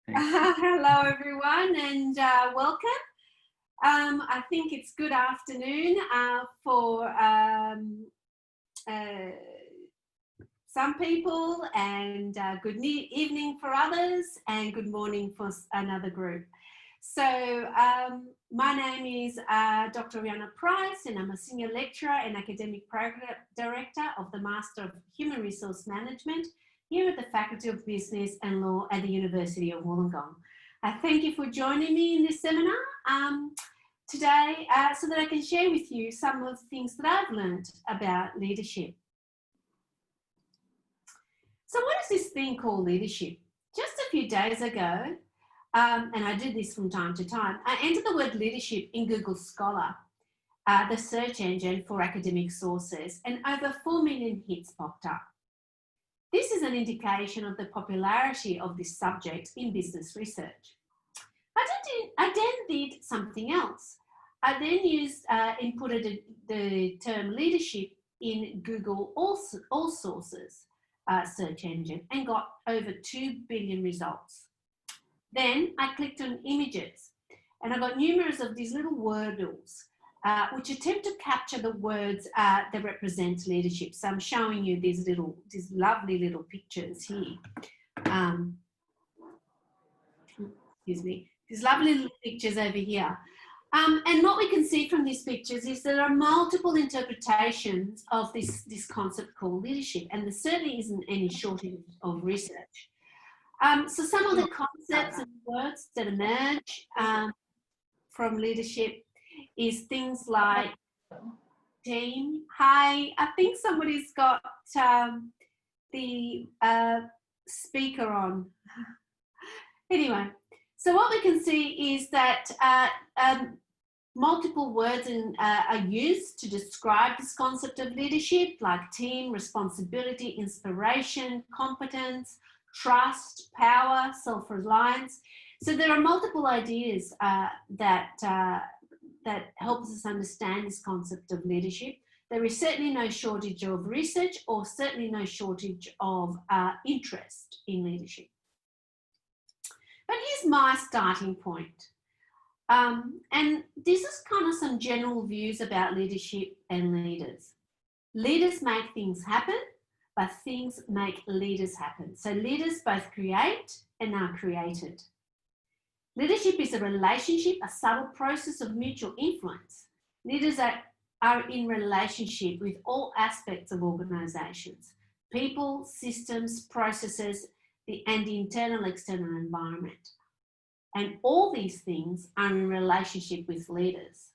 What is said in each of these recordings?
Hello everyone and welcome. I think it's good afternoon for some people and good evening for others and good morning for another group. So my name is Dr. Rihanna Price and I'm a Senior Lecturer and Academic Program Director of the Master of Human Resource Management here at the Faculty of Business and Law at the University of Wollongong. I thank you for joining me in this seminar today so that I can share with you some of the things that I've learned about leadership. So what is this thing called leadership? Just a few days ago, and I do this from time to time, I entered the word leadership in Google Scholar, the search engine for academic sources, and over 4 million hits popped up. This is an indication of the popularity of this subject in business research. I then did something else. I then inputted the term leadership in Google All Sources search engine and got over 2 billion results. Then I clicked on images and I got numerous of these little wordles which attempt to capture the words that represent leadership. So I'm showing you these lovely little pictures here. Excuse me, these lovely little pictures over here. And what we can see from these pictures is there are multiple interpretations of this concept called leadership, and there certainly isn't any shortage of research. So some of the concepts and words that emerge from leadership is things like team. Hi, I think somebody's got the speaker on. Anyway, so what we can see is that multiple words are used to describe this concept of leadership, like team, responsibility, inspiration, competence, trust, power, self-reliance. So there are multiple ideas that helps us understand this concept of leadership. There is certainly no shortage of research or certainly no shortage of interest in leadership. But here's my starting point. And this is kind of some general views about leadership and leaders. Leaders make things happen, but things make leaders happen. So leaders both create and are created. Leadership is a relationship, a subtle process of mutual influence. Leaders are in relationship with all aspects of organisations, people, systems, processes, and the internal, external environment. And all these things are in relationship with leaders.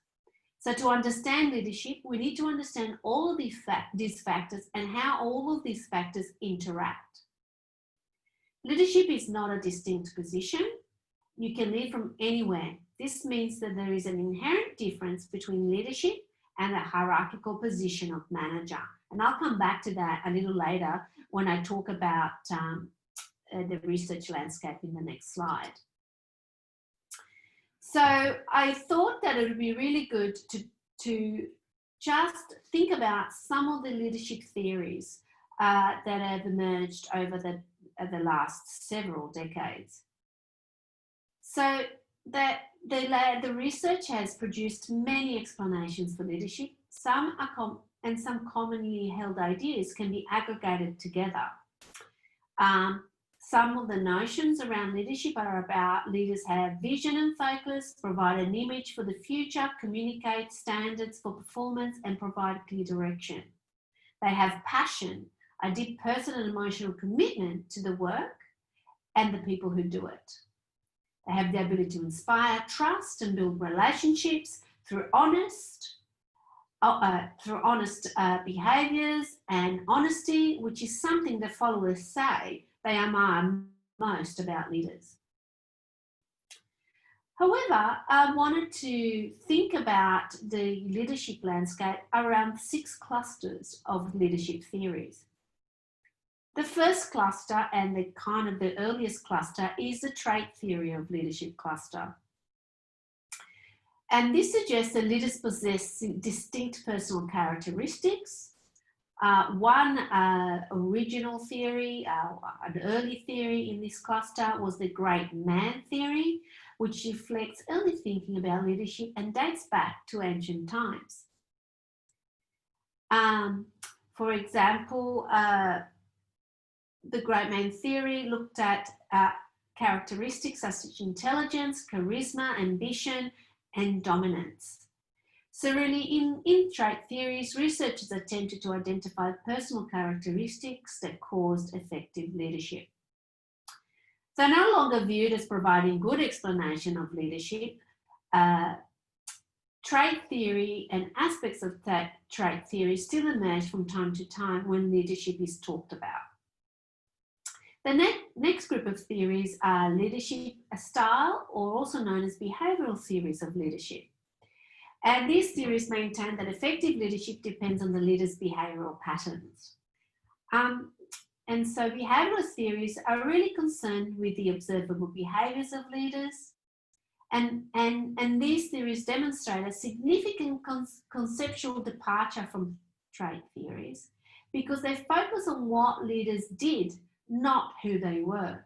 So to understand leadership, we need to understand all of these factors and how all of these factors interact. Leadership is not a distinct position. You can lead from anywhere. This means that there is an inherent difference between leadership and a hierarchical position of manager. And I'll come back to that a little later when I talk about the research landscape in the next slide. So I thought that it would be really good to just think about some of the leadership theories that have emerged over the last several decades. So the research has produced many explanations for leadership. Some commonly held ideas can be aggregated together. Some of the notions around leadership are about leaders have vision and focus, provide an image for the future, communicate standards for performance, and provide clear direction. They have passion, a deep personal and emotional commitment to the work and the people who do it. They have the ability to inspire trust and build relationships through honest behaviours and honesty, which is something that followers say they admire most about leaders. However, I wanted to think about the leadership landscape around 6 clusters of leadership theories. The first cluster, and the earliest cluster, is the trait theory of leadership cluster. And this suggests that leaders possess distinct personal characteristics One original theory, an early theory in this cluster was the great man theory, which reflects early thinking about leadership and dates back to ancient times. For example, the great man theory looked at characteristics such as intelligence, charisma, ambition, and dominance. So really in trait theories, researchers attempted to identify personal characteristics that caused effective leadership. So no longer viewed as providing good explanation of leadership, trait theory and aspects of that trait theory still emerge from time to time when leadership is talked about. The next group of theories are leadership style, or also known as behavioural theories of leadership. And these theories maintain that effective leadership depends on the leader's behavioural patterns. And so behavioural theories are really concerned with the observable behaviours of leaders. And these theories demonstrate a significant conceptual departure from trait theories because they focus on what leaders did, not who they were.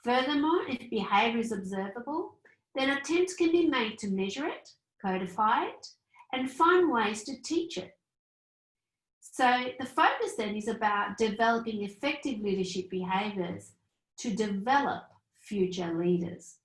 Furthermore, if behaviour is observable, then attempts can be made to measure it, codify it, and find ways to teach it. So the focus then is about developing effective leadership behaviours to develop future leaders.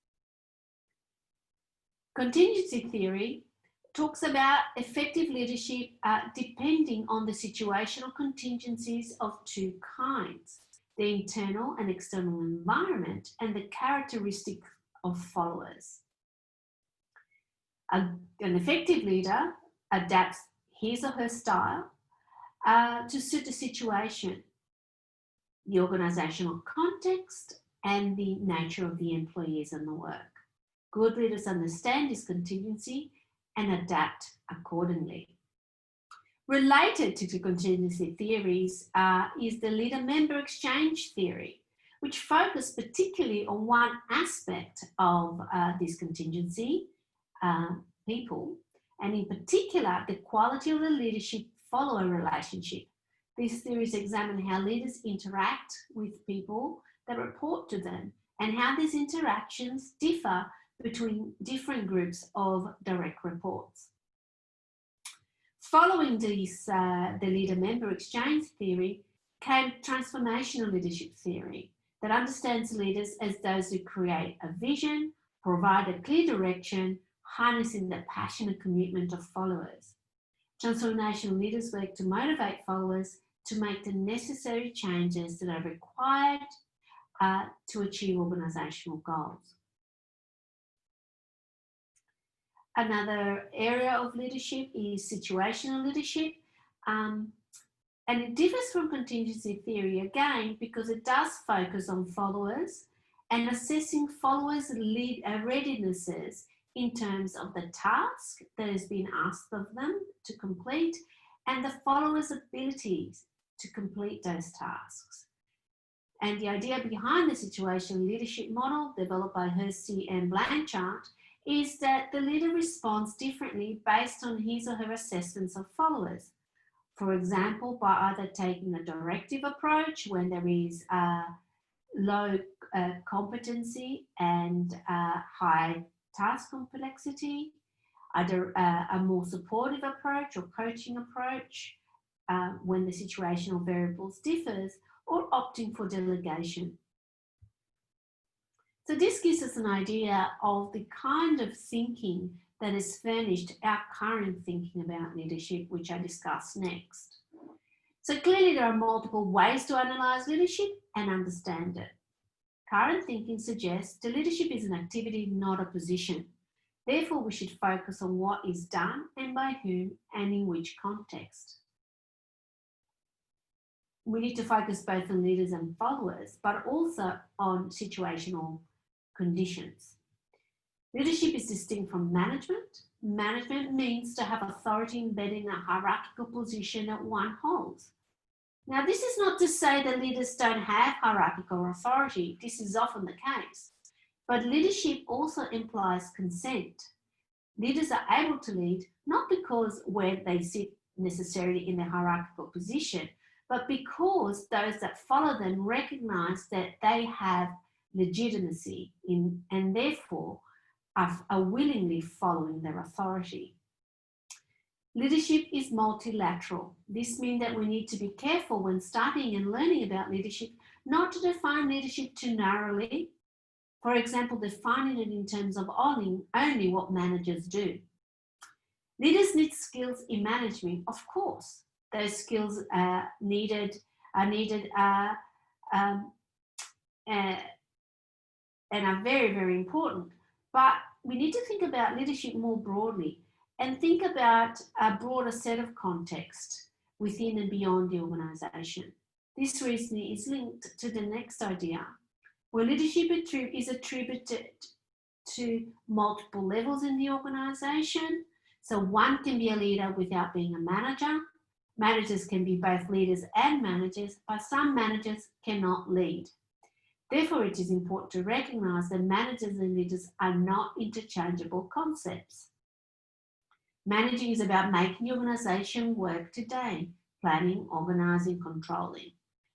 Contingency theory talks about effective leadership depending on the situational contingencies of two kinds: the internal and external environment and the characteristics of followers. An effective leader adapts his or her style to suit the situation, the organisational context, and the nature of the employees and the work. Good leaders understand this contingency and adapt accordingly. Related to the contingency theories is the leader-member exchange theory, which focused particularly on one aspect of this contingency, people, and in particular, the quality of the leadership-follower relationship. These theories examine how leaders interact with people that report to them and how these interactions differ between different groups of direct reports. Following this, the leader-member exchange theory came transformational leadership theory that understands leaders as those who create a vision, provide a clear direction, harnessing the passion and commitment of followers. Transformational leaders work to motivate followers to make the necessary changes that are required to achieve organisational goals. Another area of leadership is situational leadership, and it differs from contingency theory again because it does focus on followers and assessing followers' readinesses in terms of the task that has been asked of them to complete and the followers' abilities to complete those tasks. And the idea behind the situational leadership model developed by Hersey and Blanchard is that the leader responds differently based on his or her assessments of followers. For example, by either taking a directive approach when there is low competency and high task complexity, either a more supportive approach or coaching approach when the situational variables differs, or opting for delegation. So this gives us an idea of the kind of thinking that has furnished our current thinking about leadership, which I discuss next. So clearly there are multiple ways to analyse leadership and understand it. Current thinking suggests that leadership is an activity, not a position. Therefore, we should focus on what is done and by whom and in which context. We need to focus both on leaders and followers, but also on situational conditions. Leadership is distinct from management. Management means to have authority embedded in a hierarchical position that one holds. Now, this is not to say that leaders don't have hierarchical authority. This is often the case. But leadership also implies consent. Leaders are able to lead not because where they sit necessarily in the hierarchical position, but because those that follow them recognise that they have legitimacy and therefore are willingly following their authority. Leadership is multilateral. This means that we need to be careful when studying and learning about leadership not to define leadership too narrowly. For example, defining it in terms of only what managers do. Leaders need skills in management, of course. Those skills are needed and are very, very important. But we need to think about leadership more broadly and think about a broader set of context within and beyond the organisation. This reasoning is linked to the next idea, where leadership is attributed to multiple levels in the organisation. So one can be a leader without being a manager. Managers can be both leaders and managers, but some managers cannot lead. Therefore, it is important to recognise that managers and leaders are not interchangeable concepts. Managing is about making the organisation work today, planning, organising, controlling.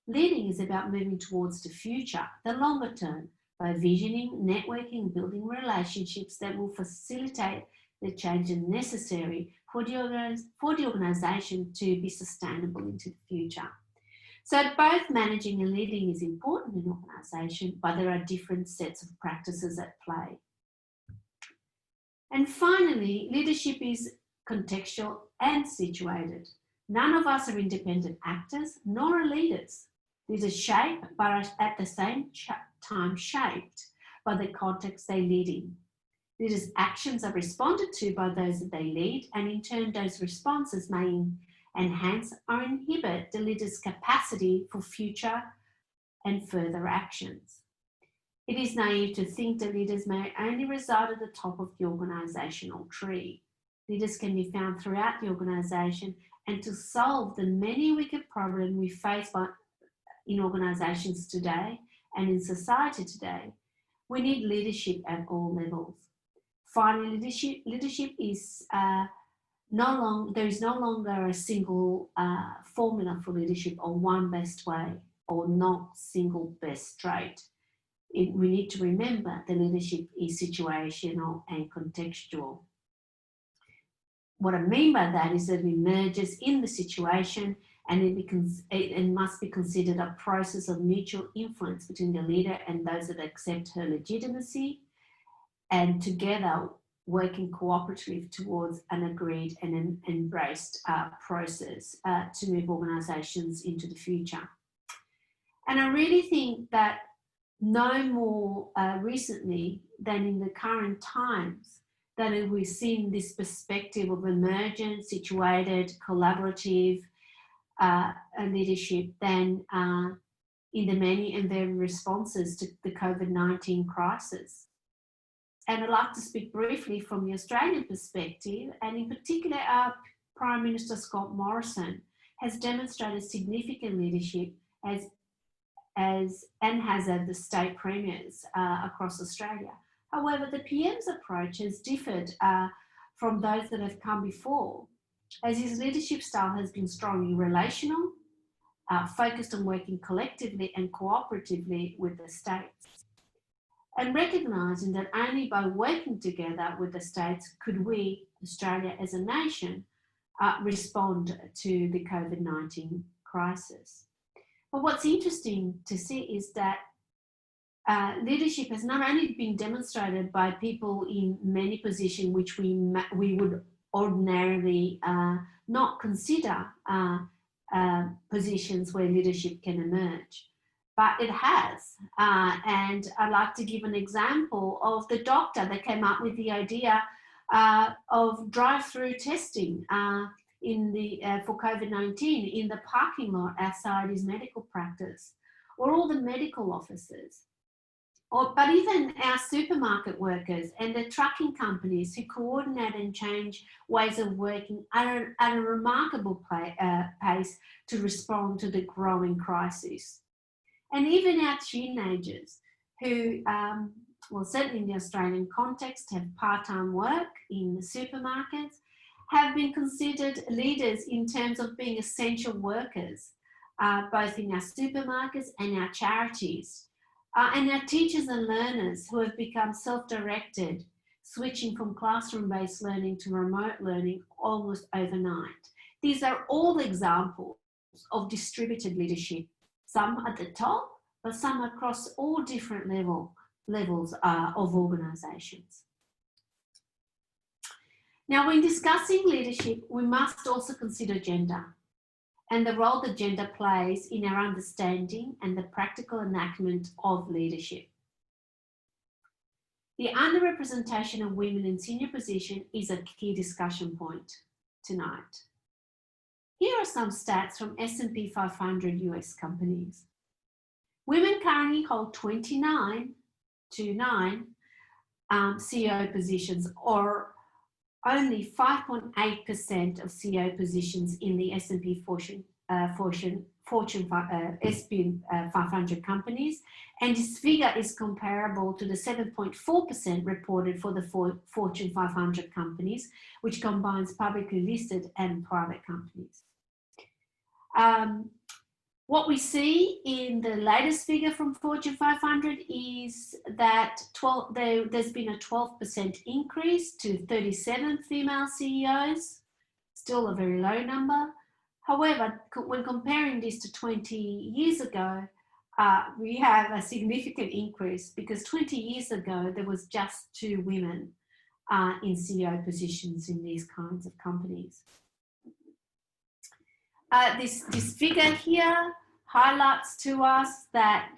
Leading is about moving towards the future, the longer term, by visioning, networking, building relationships that will facilitate the changes necessary for the organisation to be sustainable into the future. So both managing and leading is important in organisation, but there are different sets of practices at play. And finally, leadership is contextual and situated. None of us are independent actors, nor are leaders. Leaders shape, but are at the same time shaped by the context they lead in. Leaders' actions are responded to by those that they lead, and in turn those responses may enhance or inhibit the leader's capacity for future and further actions. It is naive to think that leaders may only reside at the top of the organisational tree. Leaders can be found throughout the organisation, and to solve the many wicked problems we face in organisations today and in society today, we need leadership at all levels. Finally, leadership is there is no longer a single formula for leadership or one best way or not single best trait. We need to remember that leadership is situational and contextual. What I mean by that is that it emerges in the situation and it must be considered a process of mutual influence between the leader and those that accept her legitimacy, and together working cooperatively towards an agreed and an embraced process to move organisations into the future. And I really think that no more recently than in the current times that we've seen this perspective of emergent, situated, collaborative leadership than in the many and varied responses to the COVID-19 crisis. And I'd like to speak briefly from the Australian perspective, and in particular our Prime Minister Scott Morrison has demonstrated significant leadership and has had the state premiers across Australia. However, the PM's approach has differed from those that have come before, as his leadership style has been strongly relational, focused on working collectively and cooperatively with the states, and recognising that only by working together with the states could we, Australia as a nation, respond to the COVID-19 crisis. But what's interesting to see is that leadership has not only been demonstrated by people in many positions which we would ordinarily not consider positions where leadership can emerge, but it has. And I'd like to give an example of the doctor that came up with the idea of drive-through testing for COVID-19 in the parking lot outside his medical practice, or all the medical officers. But even our supermarket workers and the trucking companies who coordinate and change ways of working at a remarkable pace to respond to the growing crisis. And even our teenagers who, well, certainly in the Australian context, have part-time work in the supermarkets have been considered leaders in terms of being essential workers, both in our supermarkets and our charities, and our teachers and learners who have become self-directed, switching from classroom-based learning to remote learning almost overnight. These are all examples of distributed leadership, some at the top, but some across all different levels of organisations. Now, when discussing leadership, we must also consider gender and the role that gender plays in our understanding and the practical enactment of leadership. The underrepresentation of women in senior positions is a key discussion point tonight. Here are some stats from S&P 500 US companies. Women currently hold 29 CEO positions, or only 5.8% of CEO positions in the S&P Fortune 500 companies, and this figure is comparable to the 7.4% reported for the Fortune 500 companies, which combines publicly listed and private companies. What we see in the latest figure from Fortune 500 is that there's been a 12% increase to 37 female CEOs, still a very low number. However, when comparing this to 20 years ago, we have a significant increase, because 20 years ago, there was just 2 women in CEO positions in these kinds of companies. This figure here highlights to us that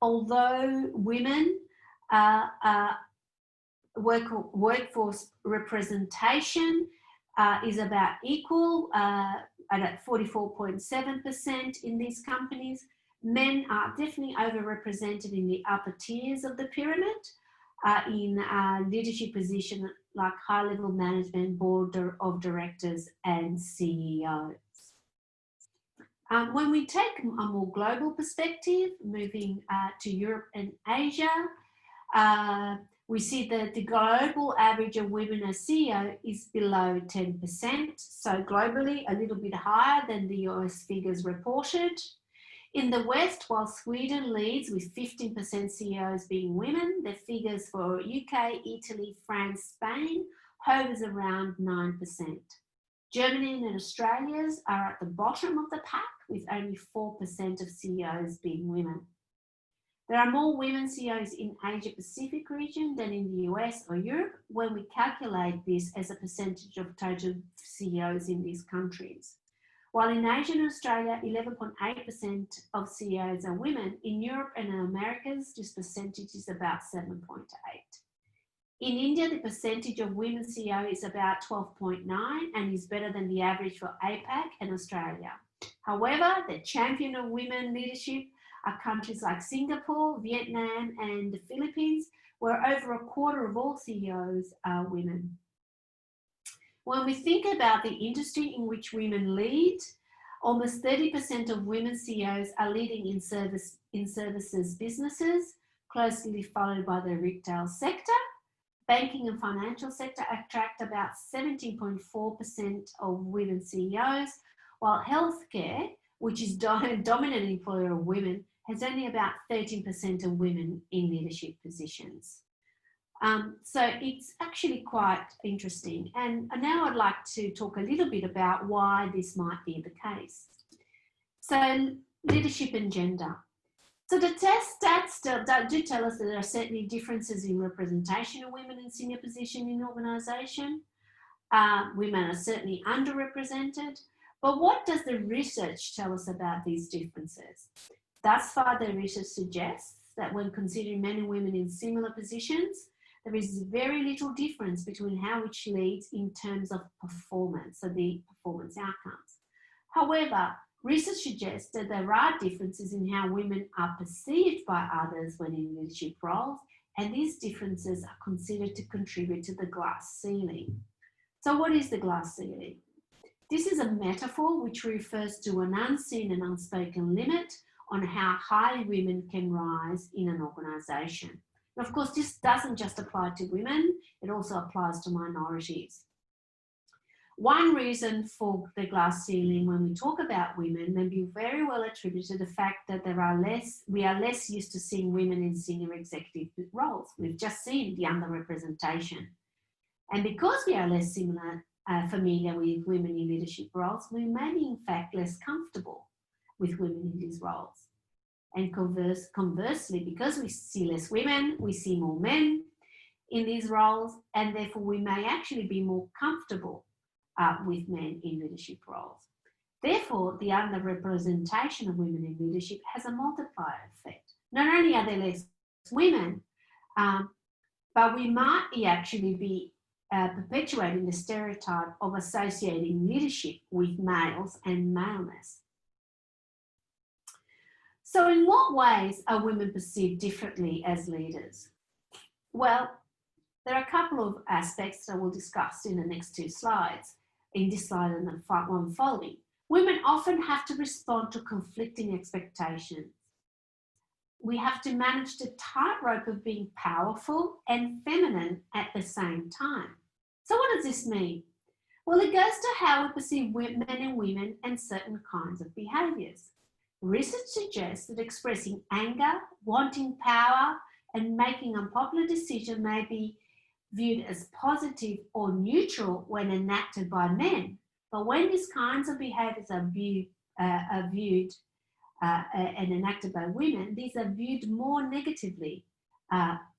although women workforce representation is about equal at 44.7% in these companies, men are definitely overrepresented in the upper tiers of the pyramid in leadership positions like high-level management, board of directors, and CEOs. When we take a more global perspective, moving to Europe and Asia, we see that the global average of women as CEO is below 10%. So globally, a little bit higher than the US figures reported. In the West, while Sweden leads with 15% CEOs being women, the figures for UK, Italy, France, Spain hovers around 9%. Germany and Australia are at the bottom of the pack, with only 4% of CEOs being women. There are more women CEOs in Asia Pacific region than in the US or Europe when we calculate this as a percentage of total CEOs in these countries. While in Asia and Australia, 11.8% of CEOs are women, in Europe and the Americas, this percentage is about 7.8%. In India, the percentage of women CEO is about 12.9% and is better than the average for APAC and Australia. However, the champion of women leadership are countries like Singapore, Vietnam, and the Philippines, where over a quarter of all CEOs are women. When we think about the industry in which women lead, almost 30% of women CEOs are leading in services businesses, closely followed by the retail sector. Banking and financial sector attract about 17.4% of women CEOs, while healthcare, which is dominant employer of women, has only about 13% of women in leadership positions. So it's actually quite interesting. And now I'd like to talk a little bit about why this might be the case. So leadership and gender. So the stats do tell us that there are certainly differences in representation of women in senior positions in organisation. Women are certainly underrepresented. But what does the research tell us about these differences? Thus far, the research suggests that when considering men and women in similar positions, there is very little difference between how each leads in terms of performance, so the performance outcomes. However, research suggests that there are differences in how women are perceived by others when in leadership roles, and these differences are considered to contribute to the glass ceiling. So what is the glass ceiling? This is a metaphor which refers to an unseen and unspoken limit on how high women can rise in an organisation. And of course, this doesn't just apply to women, it also applies to minorities. One reason for the glass ceiling when we talk about women may be very well attributed to the fact that we are less used to seeing women in senior executive roles. We've just seen the underrepresentation. And because we are less familiar with women in leadership roles, we may be in fact less comfortable with women in these roles. And conversely, because we see less women, we see more men in these roles, and therefore we may actually be more comfortable with men in leadership roles. Therefore, the underrepresentation of women in leadership has a multiplier effect. Not only are there less women, but we might actually be perpetuating the stereotype of associating leadership with males and maleness. So in what ways are women perceived differently as leaders? Well, there are a couple of aspects that we'll discuss in the next two slides, in this slide and the one following. Women often have to respond to conflicting expectations. We have to manage the tightrope of being powerful and feminine at the same time. So what does this mean? Well, it goes to how we perceive men and women and certain kinds of behaviours. Research suggests that expressing anger, wanting power, and making unpopular decisions may be viewed as positive or neutral when enacted by men. But when these kinds of behaviours are viewed and enacted by women, these are viewed more negatively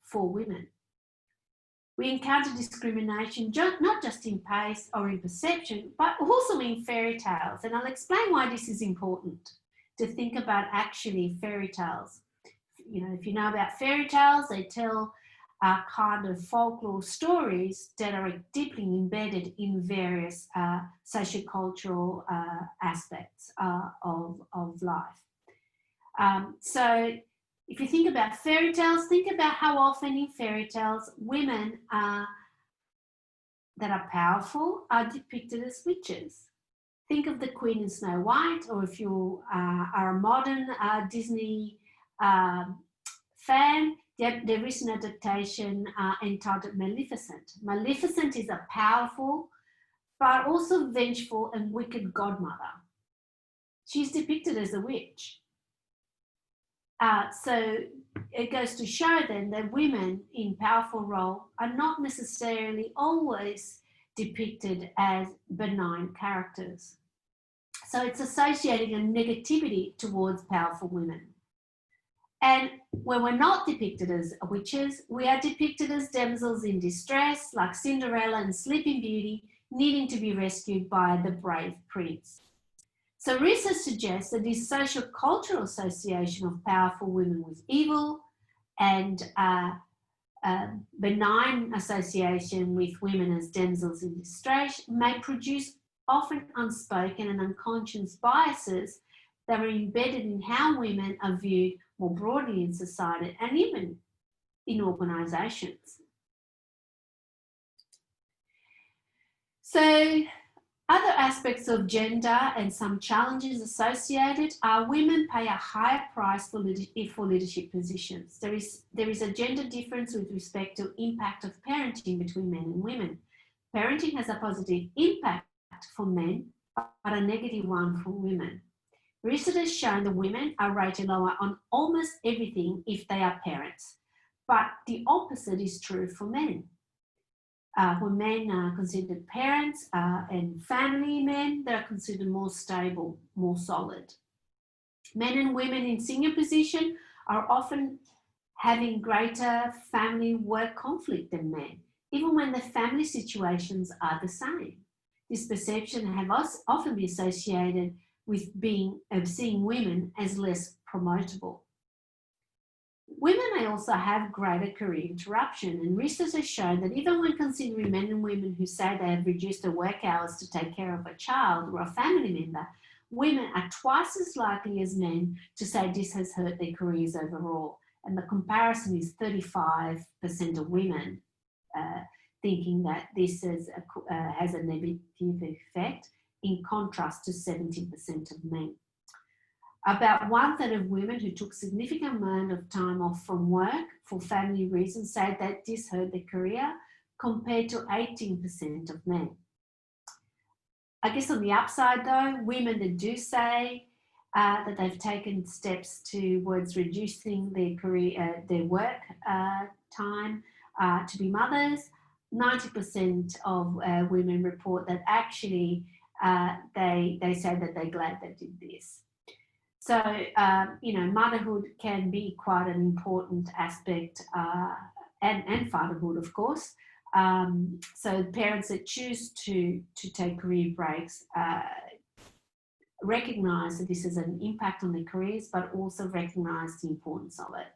for women. We encounter discrimination not just in pace or in perception, but also in fairy tales. And I'll explain why this is important to think about actually fairy tales. You know, if you know about fairy tales, they tell kind of folklore stories that are deeply embedded in various sociocultural aspects of life. So if you think about fairy tales, think about how often in fairy tales women that are powerful are depicted as witches. Think of the Queen in Snow White, or if you are a modern Disney fan, there is an adaptation entitled Maleficent. Maleficent is a powerful but also vengeful and wicked godmother. She's depicted as a witch. So it goes to show then that women in powerful roles are not necessarily always depicted as benign characters. So it's associating a negativity towards powerful women. And when we're not depicted as witches, we are depicted as damsels in distress, like Cinderella and Sleeping Beauty, needing to be rescued by the brave prince. So research suggests that this social cultural association of powerful women with evil and benign association with women as damsels in distress may produce often unspoken and unconscious biases that are embedded in how women are viewed more broadly in society and even in organisations. So other aspects of gender and some challenges associated are women pay a higher price for leadership positions. There is a gender difference with respect to impact of parenting between men and women. Parenting has a positive impact for men, but a negative one for women. Research has shown that women are rated lower on almost everything if they are parents, but the opposite is true for men. When men are considered parents and family men, they're considered more stable, more solid. Men and women in senior position are often having greater family work conflict than men, even when the family situations are the same. This perception has often been associated with seeing women as less promotable. Women may also have greater career interruption, and research has shown that even when considering men and women who say they have reduced their work hours to take care of a child or a family member, women are twice as likely as men to say this has hurt their careers overall. And the comparison is 35% of women thinking that this has a negative effect, in contrast to 70% of men. About 1/3 of women who took significant amount of time off from work for family reasons said that this hurt their career, compared to 18% of men. I guess on the upside though, women that do say that they've taken steps towards reducing their career, their work time to be mothers, 90% of women report that actually they say that they're glad they did this. So, you know, motherhood can be quite an important aspect, and fatherhood, of course. So parents that choose to take career breaks recognise that this is an impact on their careers, but also recognise the importance of it.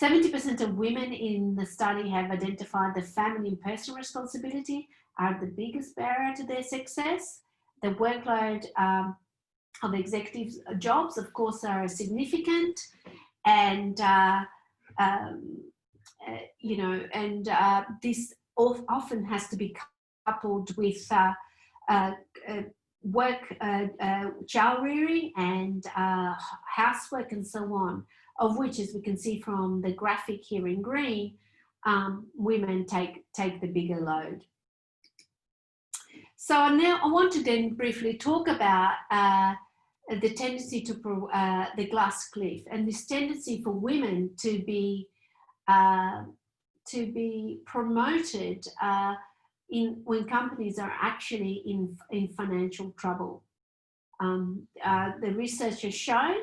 70% of women in the study have identified that family and personal responsibility are the biggest barrier to their success. The workload of executive jobs, of course, are significant, and you know, and this often has to be coupled with work, child rearing, and housework, and so on. Of which, as we can see from the graphic here in green, women take the bigger load. So now I want to then briefly talk about the tendency to the glass cliff, and this tendency for women to be promoted when companies are actually in financial trouble. The research has shown,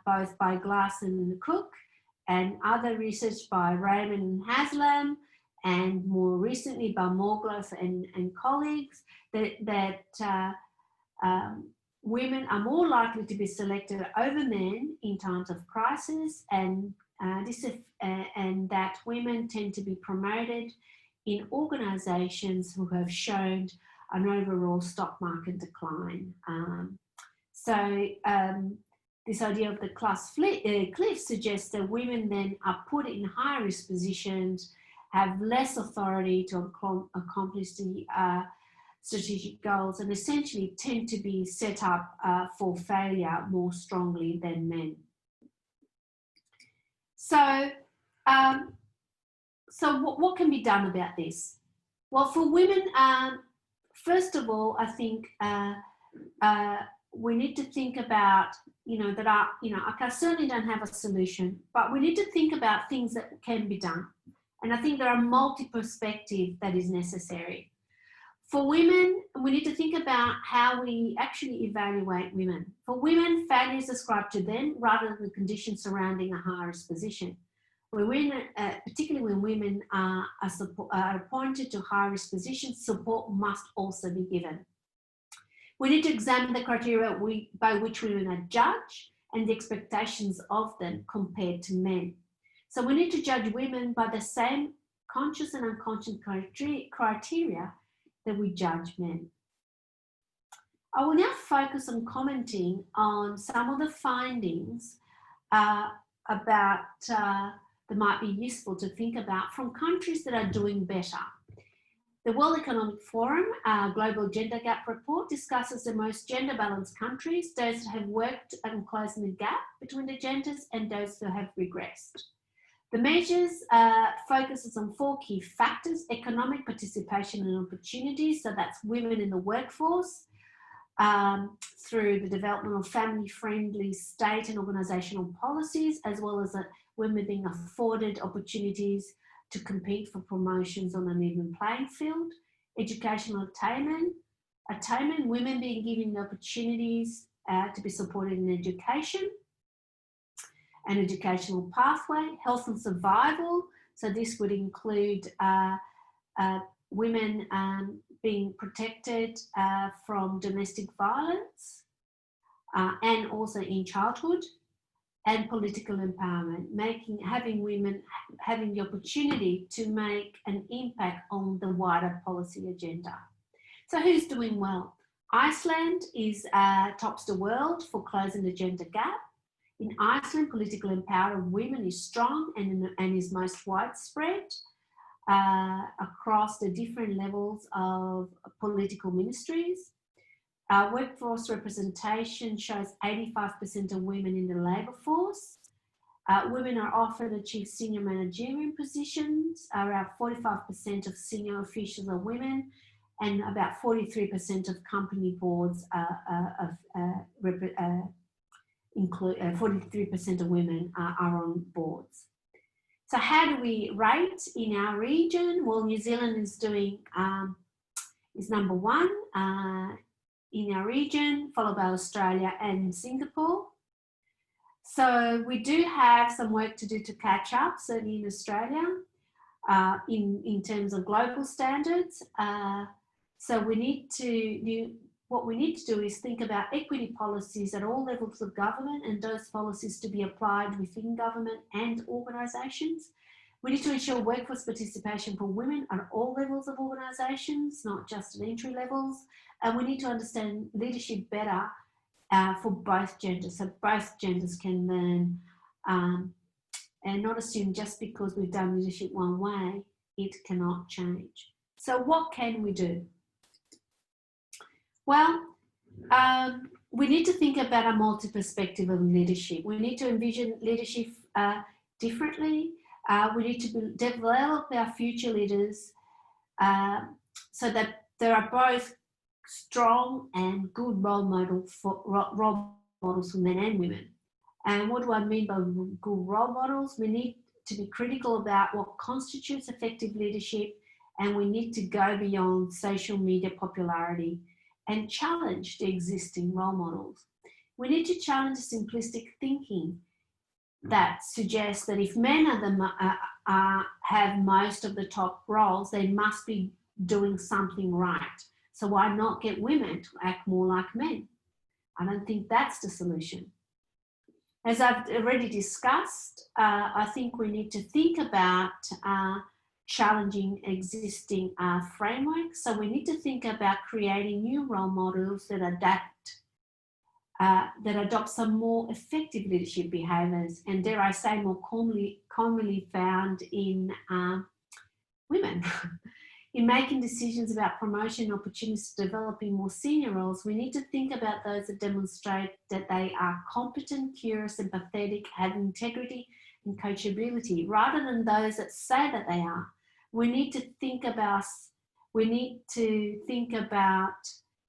both by Glass and Cook, and other research by Raymond and Haslam, and more recently by Morgloff and colleagues, that women are more likely to be selected over men in times of crisis, and that women tend to be promoted in organisations who have shown an overall stock market decline. This idea of the class cliff suggests that women then are put in higher risk positions, have less authority to accomplish the strategic goals, and essentially tend to be set up for failure more strongly than men. So, what can be done about this? Well, for women, first of all, I think we need to think about, I certainly don't have a solution, but we need to think about things that can be done. And I think there are multi-perspectives that is necessary. For women, we need to think about how we actually evaluate women. For women, failure is ascribed to them rather than the conditions surrounding a high-risk position. Particularly when women are appointed to high-risk positions, support must also be given. We need to examine the criteria by which women are judged and the expectations of them compared to men. So we need to judge women by the same conscious and unconscious criteria that we judge men. I will now focus on commenting on some of the findings that might be useful to think about from countries that are doing better. The World Economic Forum Global Gender Gap Report discusses the most gender balanced countries, those that have worked on closing the gap between the genders and those that have regressed. The measures focuses on 4 key factors: economic participation and opportunities, so that's women in the workforce, through the development of family-friendly state and organisational policies, as well as women being afforded opportunities to compete for promotions on an even playing field. Educational attainment, women being given the opportunities to be supported in education, an educational pathway, health and survival. So this would include women being protected from domestic violence and also in childhood, and political empowerment, having women having the opportunity to make an impact on the wider policy agenda. So who's doing well? Iceland tops the world for closing the gender gap. In Iceland, political empowerment of women is strong and is most widespread across the different levels of political ministries. Workforce representation shows 85% of women in the labour force. Women are often achieve senior managerial positions. Around 45% of senior officials are women, and about 43% of company boards include 43% of women are on boards. So how do we rate in our region? Well, New Zealand is doing is number 1 in our region, followed by Australia and Singapore. So we do have some work to do to catch up, certainly in Australia, in terms of global standards. So we need to what we need to do is think about equity policies at all levels of government, and those policies to be applied within government and organisations. We need to ensure workforce participation for women at all levels of organisations, not just at entry levels. And we need to understand leadership better for both genders, so both genders can learn and not assume just because we've done leadership one way, it cannot change. So what can we do? Well, we need to think about a multi-perspective of leadership. We need to envision leadership differently. We need to develop our future leaders so that there are both strong and good role models for men and women. And what do I mean by good role models? We need to be critical about what constitutes effective leadership, and we need to go beyond social media popularity and challenge the existing role models. We need to challenge simplistic thinking that suggests that if men have most of the top roles, they must be doing something right. So why not get women to act more like men? I don't think that's the solution. As I've already discussed, I think we need to think about challenging existing frameworks. So we need to think about creating new role models that adopt some more effective leadership behaviours, and dare I say more commonly found in women. In making decisions about promotion opportunities to developing more senior roles, we need to think about those that demonstrate that they are competent, curious, empathetic, have integrity and coachability, rather than those that say that they are. We need to think about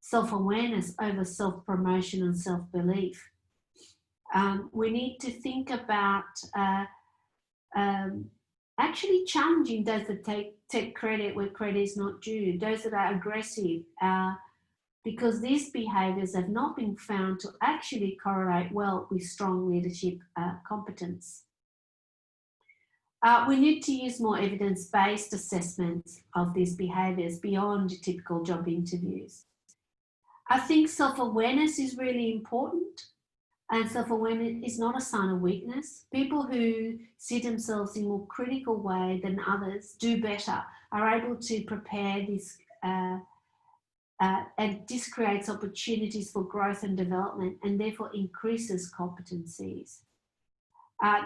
self-awareness over self-promotion and self-belief. We need to think about actually challenging those that take credit where credit is not due, those that are aggressive, because these behaviours have not been found to actually correlate well with strong leadership competence. We need to use more evidence-based assessments of these behaviours beyond typical job interviews. I think self-awareness is really important, and self-awareness is not a sign of weakness. People who see themselves in a more critical way than others do better, are able to prepare this, and this creates opportunities for growth and development, and therefore increases competencies.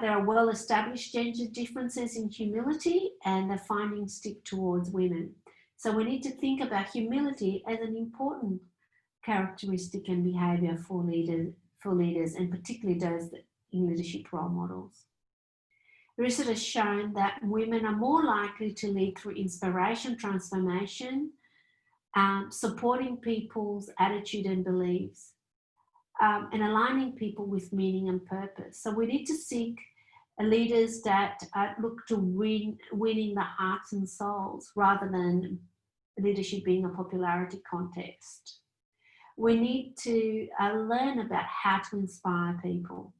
There are well-established gender differences in humility, and the findings stick towards women. So we need to think about humility as an important characteristic and behaviour for leaders, and particularly those in leadership role models. Research has shown that women are more likely to lead through inspiration, transformation, supporting people's attitude and beliefs, and aligning people with meaning and purpose. So we need to seek leaders that look to winning the hearts and souls, rather than leadership being a popularity contest. We need to learn about how to inspire people.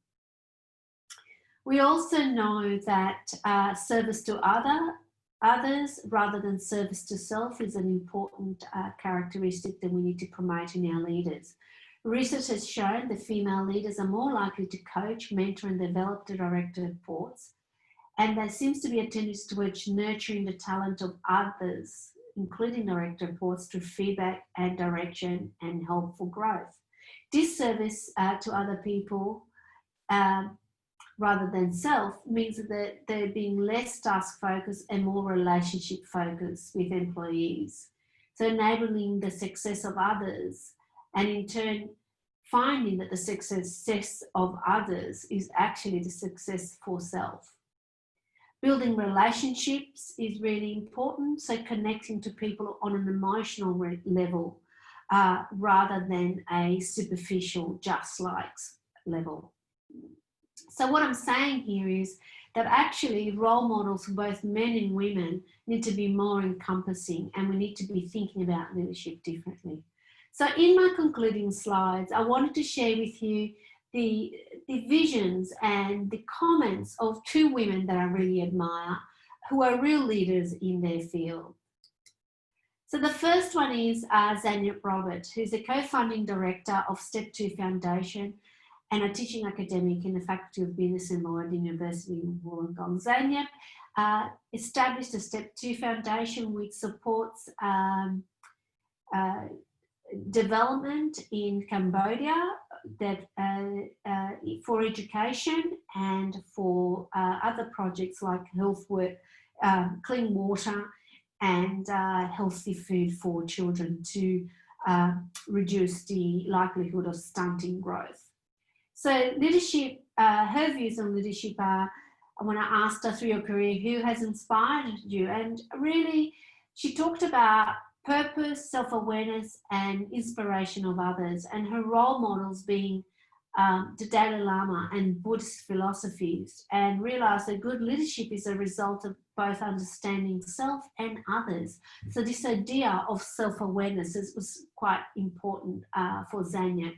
We also know that service to others rather than service to self is an important characteristic that we need to promote in our leaders. Research has shown that female leaders are more likely to coach, mentor and develop the direct reports, and there seems to be a tendency towards nurturing the talent of others, including direct reports, through feedback and direction and helpful growth. This service to other people rather than self means that they're being less task focused and more relationship focused with employees. So enabling the success of others, and in turn finding that the success of others is actually the success for self. Building relationships is really important, so connecting to people on an emotional level rather than a superficial just likes level. So what I'm saying here is that actually role models for both men and women need to be more encompassing, and we need to be thinking about leadership differently. So in my concluding slides, I wanted to share with you the visions and the comments of two women that I really admire, who are real leaders in their field. So the first one is Zanya Robert, who's a co-founding director of Step 2 Foundation and a teaching academic in the Faculty of Business and Law at the University of Wollongong. Zanya established a Step 2 Foundation which supports development in Cambodia that for education and for other projects like health work, clean water and healthy food for children to reduce the likelihood of stunting growth. So leadership, her views on leadership are, when I asked her through your career, who has inspired you? And really, she talked about purpose, self-awareness and inspiration of others, and her role models being the Dalai Lama and Buddhist philosophies, and realised that good leadership is a result of both understanding self and others. So this idea of self-awareness was quite important for Zanya,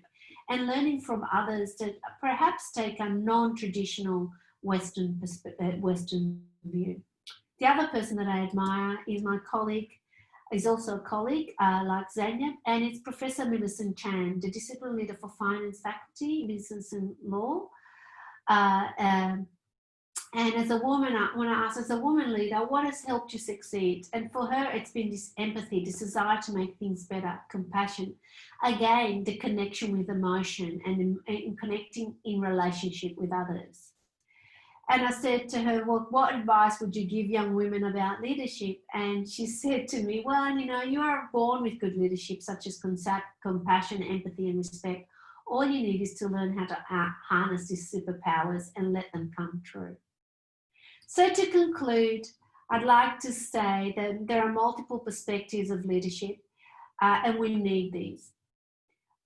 and learning from others to perhaps take a non-traditional Western view. The other person that I admire is my colleague, is also a colleague like Zanya, and it's Professor Millicent Chan, the Discipline Leader for Finance Faculty, Business and Law. And as a woman, when I asked, as a woman leader, what has helped you succeed? And for her, it's been this empathy, this desire to make things better, compassion. Again, the connection with emotion and in connecting in relationship with others. And I said to her, well, what advice would you give young women about leadership? And she said to me, well, you know, you are born with good leadership, such as compassion, empathy, and respect. All you need is to learn how to harness these superpowers and let them come true. So to conclude, I'd like to say that there are multiple perspectives of leadership and we need these.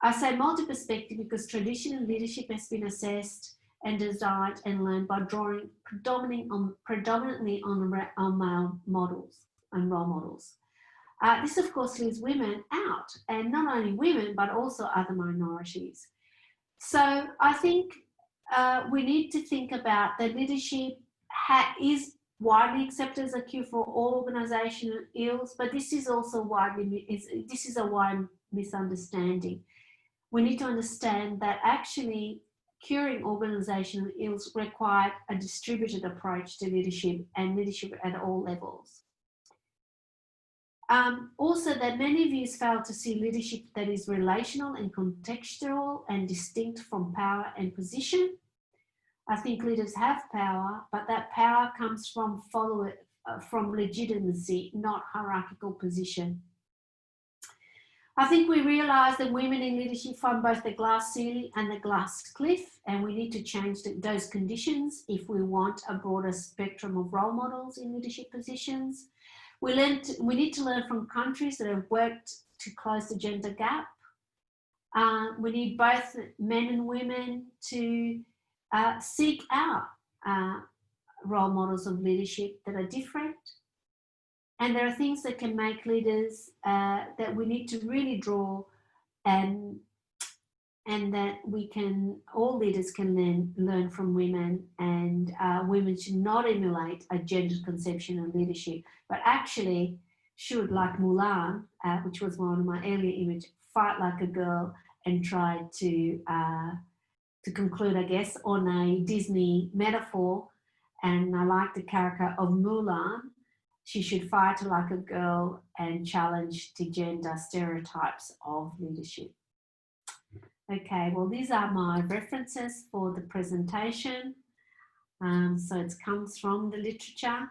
I say multi-perspective because traditional leadership has been assessed and designed and learned by drawing predominantly on male models and role models. This of course leaves women out, and not only women but also other minorities. So I think we need to think about that leadership is widely accepted as a cure for all organizational ills, but this is also this is a wide misunderstanding. We need to understand that actually curing organizational ills require a distributed approach to leadership and leadership at all levels. Also, that many views fail to see leadership that is relational and contextual and distinct from power and position. I think leaders have power, but that power comes from legitimacy, not hierarchical position. I think we realise that women in leadership find both the glass ceiling and the glass cliff, and we need to change those conditions if we want a broader spectrum of role models in leadership positions. We need to learn from countries that have worked to close the gender gap. We need both men and women to seek out role models of leadership that are different. And there are things that can make leaders that we need to really draw, and that all leaders can learn from women, and women should not emulate a gendered conception of leadership, but actually should, like Mulan, which was one of my earlier images, fight like a girl and try to conclude, I guess, on a Disney metaphor. And I like the character of Mulan. She should fight like a girl and challenge the gender stereotypes of leadership. Okay, well, these are my references for the presentation. So it comes from the literature.